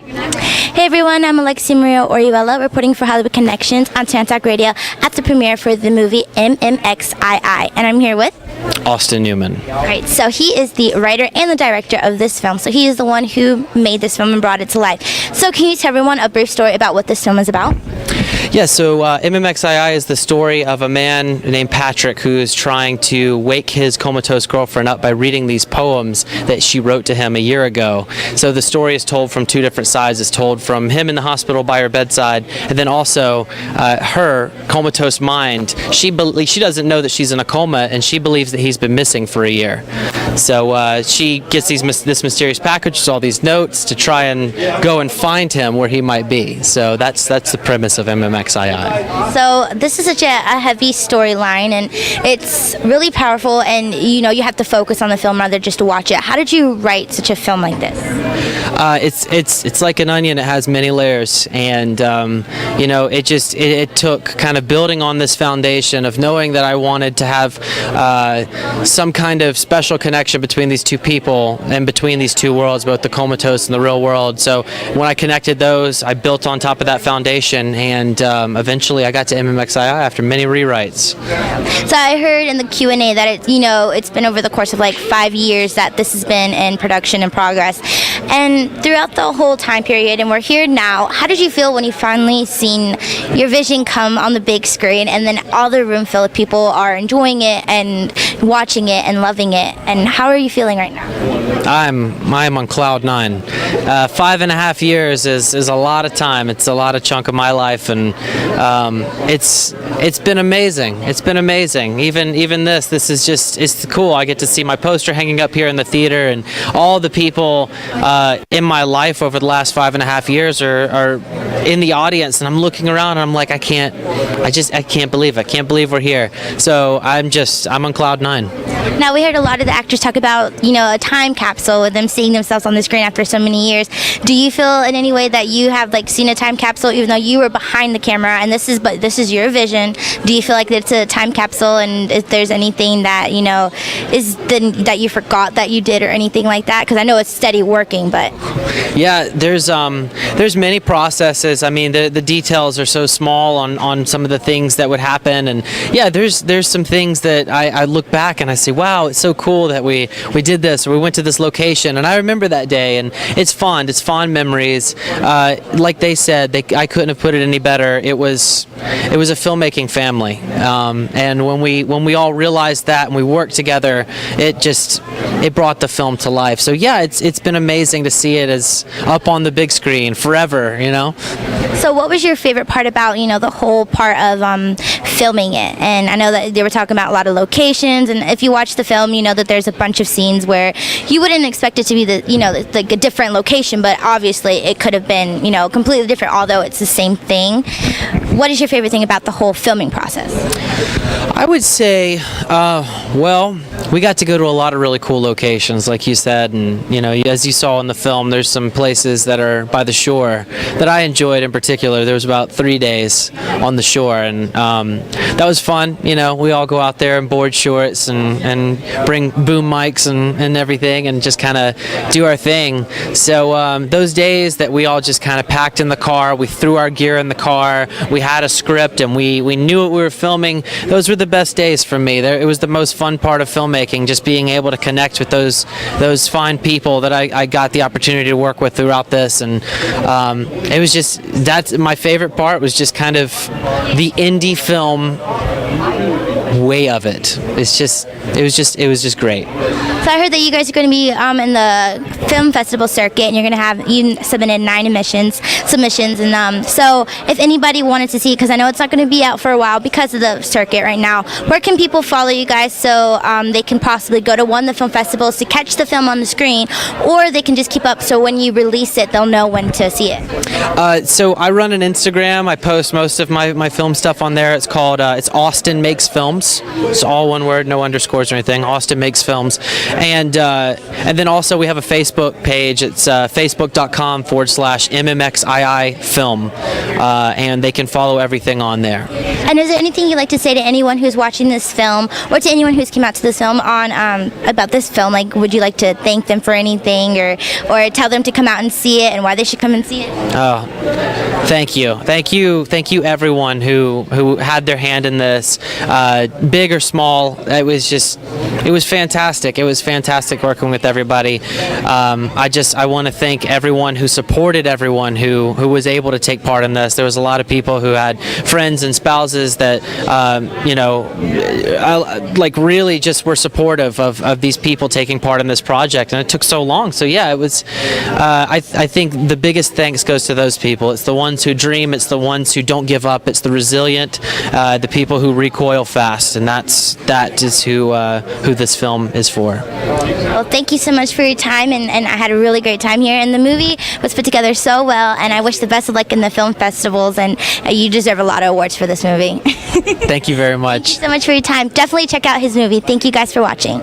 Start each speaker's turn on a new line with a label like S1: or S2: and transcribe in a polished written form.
S1: Hey everyone, I'm Alexia Maria Orihuela, reporting for Hollywood Connections on Tantalk Radio at the premiere for the movie MMXII, and I'm here with
S2: Austin Newman.
S1: Alright, so he is the writer and the director of this film, so he is the one who made this film and brought it to life. So can you tell everyone a brief story about what this film is about?
S2: Yeah, so MMXII is the story of a man named Patrick who is trying to wake his comatose girlfriend up by reading these poems that she wrote to him a year ago. So the story is told from two different sides. It's told from him in the hospital by her bedside, and then also her comatose mind. She doesn't know that she's in a coma, and she believes that he's been missing for a year. So she gets this mysterious package, all these notes to try and go and find him where he might be. So that's the premise of MMXII.
S1: So this is such a heavy storyline, and it's really powerful, and you have to focus on the film rather than just to watch it. How did you write such a film like this?
S2: It's like an onion. It has many layers, and it took kind of building on this foundation of knowing that I wanted to have some kind of special connection between these two people and between these two worlds, both the comatose and the real world. So when I connected those, I built on top of that foundation, and eventually I got to MMXII after many rewrites.
S1: So I heard in the Q&A that it's been over the course of like 5 years that this has been in production and progress, and throughout the whole time period, and we're here now. How did you feel when you finally seen your vision come on the big screen, and then all the room full of people are enjoying it and watching it and loving it? And how are you feeling right now?
S2: I'm on cloud nine. 5.5 years is a lot of time. It's a lot of chunk of my life, and it's been amazing. It's been amazing. Even this is just, it's cool. I get to see my poster hanging up here in the theater, and all the people in my life over the last 5.5 years are in the audience, and I'm looking around and I'm like, I can't believe it. I can't believe we're here. So I'm on cloud nine.
S1: Now, we heard a lot of the actors talk about, a time capsule with them seeing themselves on the screen after so many years. Do you feel in any way that you have seen a time capsule, even though you were behind the camera, and this is your vision? Do you feel like it's a time capsule, and if there's anything that that you forgot that you did or anything like that? Because I know it's steady working, but
S2: yeah, there's many processes. I mean, the details are so small on some of the things that would happen, and yeah, there's some things that I look back and I say, wow, it's so cool that we did this, or we went to this location, and I remember that day, and it's fond memories. Like they said, I couldn't have put it any better. It was a filmmaking family, and when we all realized that and we worked together, it brought the film to life. So yeah, it's been amazing to see it as up on the big screen forever.
S1: So what was your favorite part about the whole part of filming it? And I know that they were talking about a lot of locations, and if you watch the film, you know that there's a bunch of scenes where you wouldn't expect it to be like a different location, but obviously it could have been completely different, although it's the same thing. What is your favorite thing about the whole filming process?
S2: I would say, we got to go to a lot of really cool locations, like you said, and as you saw in the film, there's some places that are by the shore that I enjoyed in particular. There was about 3 days on the shore, and that was fun. We all go out there in board shorts and bring boom mics and everything, and just kind of do our thing. So those days that we all just kind of packed in the car, we threw our gear in the car, we had a script, and we knew what we were filming. Those were the best days for me. It was the most fun part of filmmaking, just being able to connect with those fine people that I got the opportunity to work with throughout this, and it was just, that's my favorite part, was just kind of the indie film way of it. It was just great.
S1: So I heard that you guys are going to be in the film festival circuit, and you're going to you submitted 9 submissions, and so if anybody wanted to see it, because I know it's not going to be out for a while because of the circuit right now, where can people follow you guys so they can possibly go to one of the film festivals to catch the film on the screen, or they can just keep up so when you release it, they'll know when to see it?
S2: So I run an Instagram. I post most of my film stuff on there. It's called it's Austin Makes Films. Films. It's all one word, no underscores or anything. Austin Makes Films. And then also we have a Facebook page. It's facebook.com/MMXII film. And they can follow everything on there.
S1: And is there anything you'd like to say to anyone who's watching this film, or to anyone who's come out to this film on about this film? Like, would you like to thank them for anything, or tell them to come out and see it and why they should come and see it?
S2: Oh, thank you, everyone who had their hand in this, big or small. It was fantastic. It was fantastic working with everybody. I want to thank everyone who supported everyone who was able to take part in this. There was a lot of people who had friends and spouses that really just were supportive of these people taking part in this project, and it took so long. So yeah, it was. I think the biggest thanks goes to those people. It's the ones who dream. It's the ones who don't give up. It's the resilient, the people who recoil fast, and that is who this film is for.
S1: Well, thank you so much for your time, and I had a really great time here. And the movie was put together so well, and I wish the best of luck in the film festivals. And you deserve a lot of awards for this movie.
S2: Thank you very much.
S1: Thank you so much for your time. Definitely check out his movie. Thank you guys for watching.